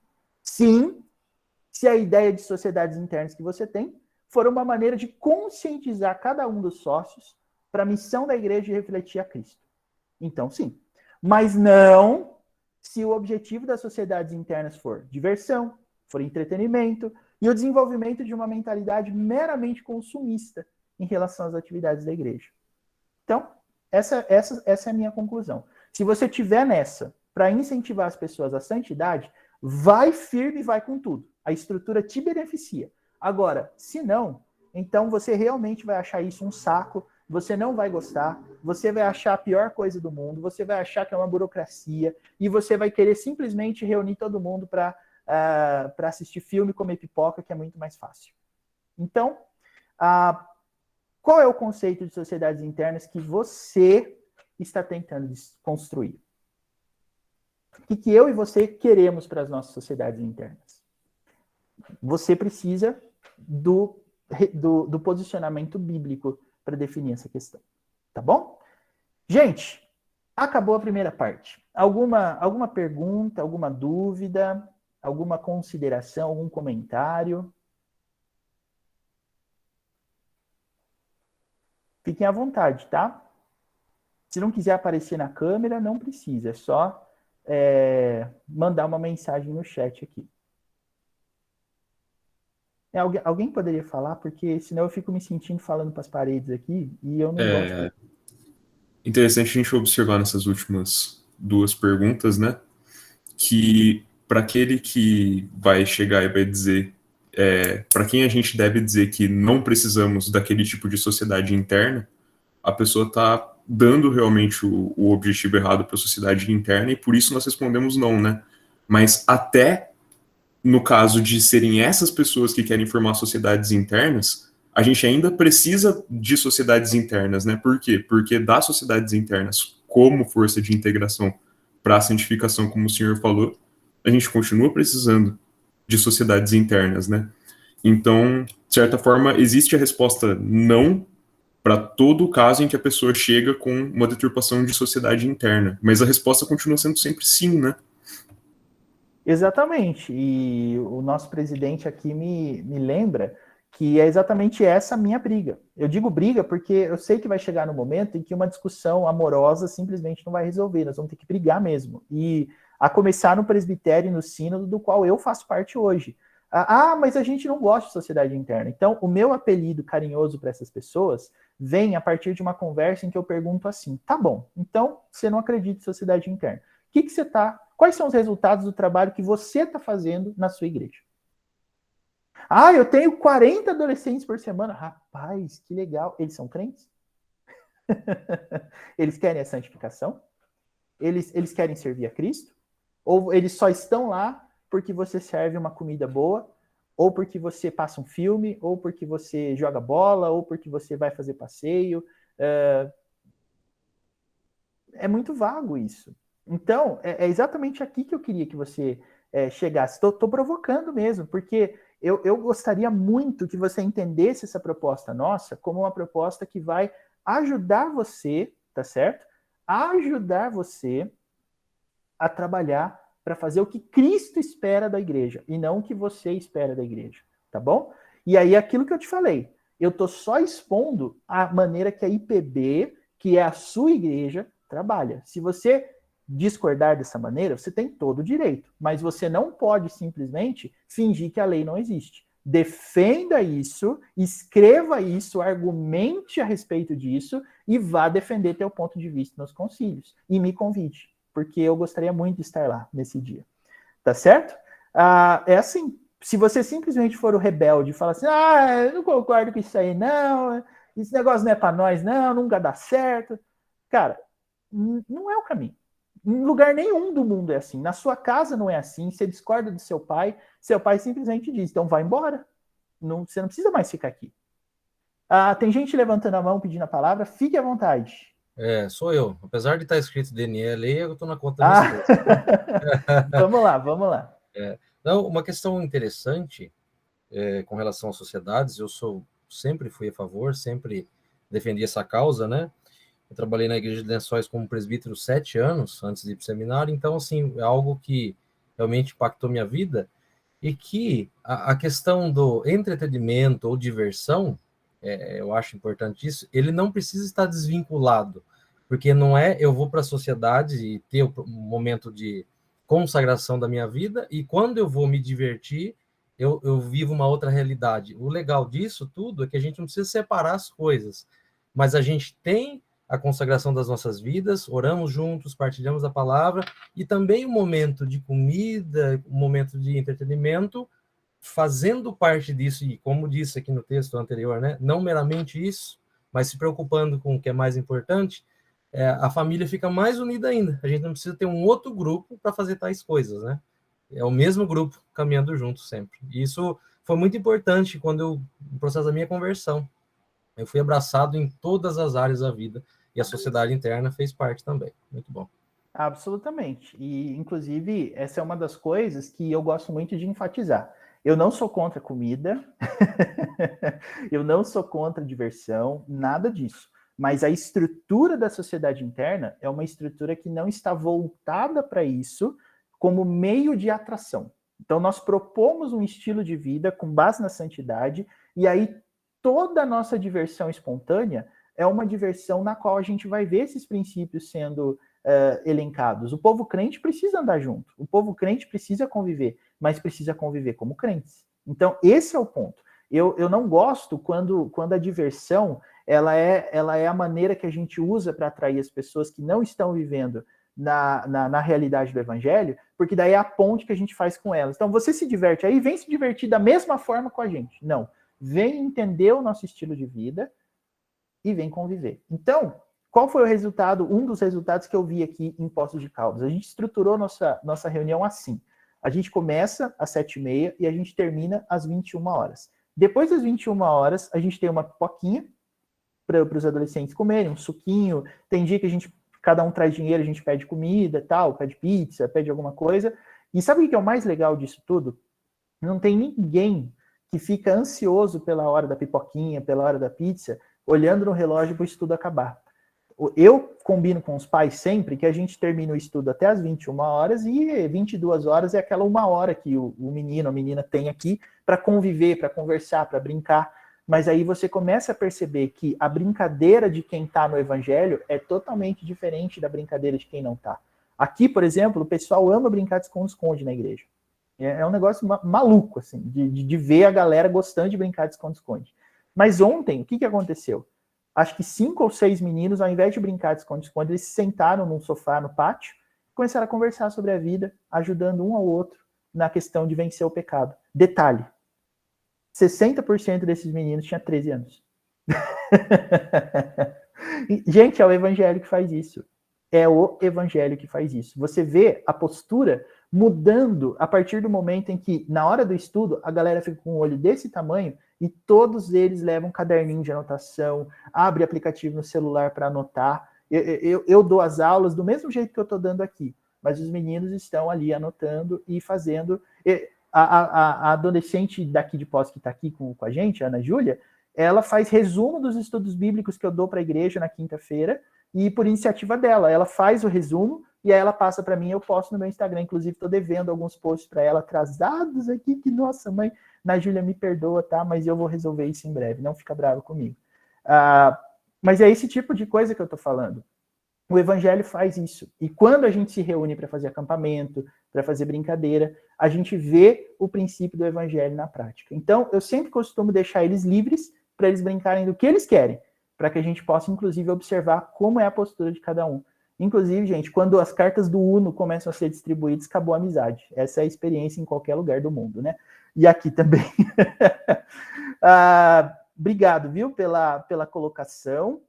Sim, se a ideia de sociedades internas que você tem for uma maneira de conscientizar cada um dos sócios para a missão da igreja e refletir a Cristo. Então, sim. Mas não se o objetivo das sociedades internas for diversão, for entretenimento, e o desenvolvimento de uma mentalidade meramente consumista em relação às atividades da igreja. Então, essa é a minha conclusão. Se você tiver nessa para incentivar as pessoas à santidade, vai firme e vai com tudo. A estrutura te beneficia. Agora, se não, então você realmente vai achar isso um saco, você não vai gostar, você vai achar a pior coisa do mundo, você vai achar que é uma burocracia, e você vai querer simplesmente reunir todo mundo para assistir filme e comer pipoca, que é muito mais fácil. Então, qual é o conceito de sociedades internas que você está tentando construir? O que eu e você queremos para as nossas sociedades internas? Você precisa do posicionamento bíblico para definir essa questão. Tá bom? Gente, acabou a primeira parte. Alguma pergunta, alguma dúvida, alguma consideração, algum comentário? Fiquem à vontade, tá? Se não quiser aparecer na câmera, não precisa. É só mandar uma mensagem no chat aqui. Alguém poderia falar? Porque senão eu fico me sentindo falando para as paredes aqui e eu não gosto. Interessante a gente observar nessas últimas duas perguntas, né? Que para aquele que vai chegar e vai dizer, para quem a gente deve dizer que não precisamos daquele tipo de sociedade interna, a pessoa está dando realmente o objetivo errado para a sociedade interna e por isso nós respondemos não, né? Mas até no caso de serem essas pessoas que querem formar sociedades internas, a gente ainda precisa de sociedades internas, né? Por quê? Porque das sociedades internas, como força de integração para a santificação, como o senhor falou, a gente continua precisando de sociedades internas, né? Então, de certa forma, existe a resposta não para todo o caso em que a pessoa chega com uma deturpação de sociedade interna, mas a resposta continua sendo sempre sim, né? Exatamente, e o nosso presidente aqui me lembra que é exatamente essa a minha briga. Eu digo briga porque eu sei que vai chegar no momento em que uma discussão amorosa simplesmente não vai resolver, nós vamos ter que brigar mesmo. E a começar no presbitério e no sínodo, do qual eu faço parte hoje. Mas a gente não gosta de sociedade interna. Então, o meu apelido carinhoso para essas pessoas vem a partir de uma conversa em que eu pergunto assim, tá bom, então você não acredita em sociedade interna. Quais são os resultados do trabalho que você está fazendo na sua igreja? Eu tenho 40 adolescentes por semana. Rapaz, que legal. Eles são crentes? Eles querem a santificação? Eles querem servir a Cristo? Ou eles só estão lá porque você serve uma comida boa? Ou porque você passa um filme? Ou porque você joga bola? Ou porque você vai fazer passeio? É muito vago isso. Então, é exatamente aqui que eu queria que você chegasse. Estou provocando mesmo, porque eu gostaria muito que você entendesse essa proposta nossa como uma proposta que vai ajudar você, tá certo? Ajudar você a trabalhar para fazer o que Cristo espera da igreja e não o que você espera da igreja, tá bom? E aí, aquilo que eu te falei, eu estou só expondo a maneira que a IPB, que é a sua igreja, trabalha. Se você discordar dessa maneira, você tem todo o direito, mas você não pode simplesmente fingir que a lei não existe. Defenda isso, escreva isso, argumente a respeito disso e vá defender teu ponto de vista nos concílios. E me convide, porque eu gostaria muito de estar lá nesse dia. Tá certo? É assim, se você simplesmente for o rebelde e falar assim, eu não concordo com isso aí não, esse negócio não é para nós não, nunca dá certo. Cara, não é o caminho. Em lugar nenhum do mundo é assim. Na sua casa não é assim. Você discorda do seu pai simplesmente diz, então vai embora. Você não precisa mais ficar aqui. Tem gente levantando a mão, pedindo a palavra. Fique à vontade. Sou eu. Apesar de estar escrito DNL, eu estou na conta da minha esposa. Vamos lá. Não, uma questão interessante com relação às sociedades, sempre fui a favor, sempre defendi essa causa, né? Eu trabalhei na Igreja de Lençóis como presbítero 7 anos antes de ir para o seminário, então, assim, é algo que realmente impactou minha vida e que a questão do entretenimento ou diversão, eu acho importante isso, ele não precisa estar desvinculado, porque não é eu vou para a sociedade e ter um momento de consagração da minha vida e quando eu vou me divertir, eu vivo uma outra realidade. O legal disso tudo é que a gente não precisa separar as coisas, mas a gente tem a consagração das nossas vidas, oramos juntos, partilhamos a palavra, e também o momento de comida, o momento de entretenimento, fazendo parte disso, e como disse aqui no texto anterior, né, não meramente isso, mas se preocupando com o que é mais importante, a família fica mais unida ainda. A gente não precisa ter um outro grupo para fazer tais coisas, né? É o mesmo grupo caminhando junto sempre. E isso foi muito importante no processo da minha conversão. Eu fui abraçado em todas as áreas da vida e a sociedade interna fez parte também. Muito bom. Absolutamente. E, inclusive, essa é uma das coisas que eu gosto muito de enfatizar. Eu não sou contra comida, eu não sou contra diversão, nada disso. Mas a estrutura da sociedade interna é uma estrutura que não está voltada para isso como meio de atração. Então, nós propomos um estilo de vida com base na santidade, e aí toda a nossa diversão espontânea é uma diversão na qual a gente vai ver esses princípios sendo elencados. O povo crente precisa andar junto, o povo crente precisa conviver, mas precisa conviver como crentes. Então, esse é o ponto. Eu não gosto quando a diversão ela é a maneira que a gente usa para atrair as pessoas que não estão vivendo na realidade do evangelho, porque daí é a ponte que a gente faz com elas. Então, você se diverte aí, vem se divertir da mesma forma com a gente. Não. Vem entender o nosso estilo de vida e vem conviver. Então, qual foi o resultado, um dos resultados que eu vi aqui em Poços de Caldas? A gente estruturou nossa reunião assim. A gente começa às 7h30 e a gente termina às 21 horas. Depois das 21 horas, a gente tem uma pipoquinha para os adolescentes comerem, um suquinho. Tem dia que cada um traz dinheiro, a gente pede comida, tal, pede pizza, pede alguma coisa. E sabe o que é o mais legal disso tudo? Não tem ninguém que fica ansioso pela hora da pipoquinha, pela hora da pizza, olhando no relógio para o estudo acabar. Eu combino com os pais sempre que a gente termina o estudo até as 21 horas e 22 horas é aquela 1 hora que o menino, a menina tem aqui para conviver, para conversar, para brincar. Mas aí você começa a perceber que a brincadeira de quem está no evangelho é totalmente diferente da brincadeira de quem não está. Aqui, por exemplo, o pessoal ama brincar de esconde-esconde na igreja. É um negócio maluco, assim, de ver a galera gostando de brincar de esconde-esconde. Mas ontem, o que aconteceu? Acho que 5 ou 6 meninos, ao invés de brincar de esconde-esconde, eles se sentaram num sofá no pátio e começaram a conversar sobre a vida, ajudando um ao outro na questão de vencer o pecado. Detalhe, 60% desses meninos tinha 13 anos. Gente, é o evangelho que faz isso. É o evangelho que faz isso. Você vê a postura mudando a partir do momento em que, na hora do estudo, a galera fica com um olho desse tamanho e todos eles levam um caderninho de anotação, abre aplicativo no celular para anotar. Eu dou as aulas do mesmo jeito que eu estou dando aqui, mas os meninos estão ali anotando e fazendo. A adolescente daqui de Poços que está aqui com a gente, a Ana Júlia, ela faz resumo dos estudos bíblicos que eu dou para a igreja na quinta-feira, e por iniciativa dela, ela faz o resumo e aí ela passa para mim, eu posto no meu Instagram. Inclusive, estou devendo alguns posts para ela atrasados aqui, que nossa mãe, Ana Júlia, me perdoa, tá? Mas eu vou resolver isso em breve, não fica bravo comigo. Mas é esse tipo de coisa que eu estou falando. O evangelho faz isso. E quando a gente se reúne para fazer acampamento, para fazer brincadeira, a gente vê o princípio do evangelho na prática. Então, eu sempre costumo deixar eles livres para eles brincarem do que eles querem, para que a gente possa, inclusive, observar como é a postura de cada um. Inclusive, gente, quando as cartas do Uno começam a ser distribuídas, acabou a amizade. Essa é a experiência em qualquer lugar do mundo, né? E aqui também. Obrigado, viu, pela colocação.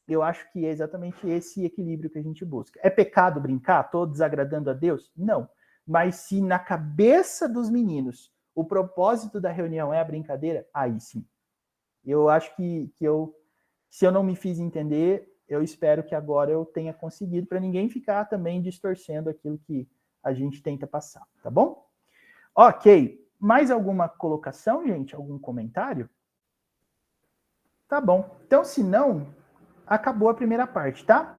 Eu acho que é exatamente esse equilíbrio que a gente busca. É pecado brincar? Estou desagradando a Deus? Não. Mas se na cabeça dos meninos o propósito da reunião é a brincadeira, aí sim. Eu acho que se eu não me fiz entender, eu espero que agora eu tenha conseguido, para ninguém ficar também distorcendo aquilo que a gente tenta passar, tá bom? Ok. Mais alguma colocação, gente? Algum comentário? Tá bom. Então, se não, acabou a primeira parte, tá?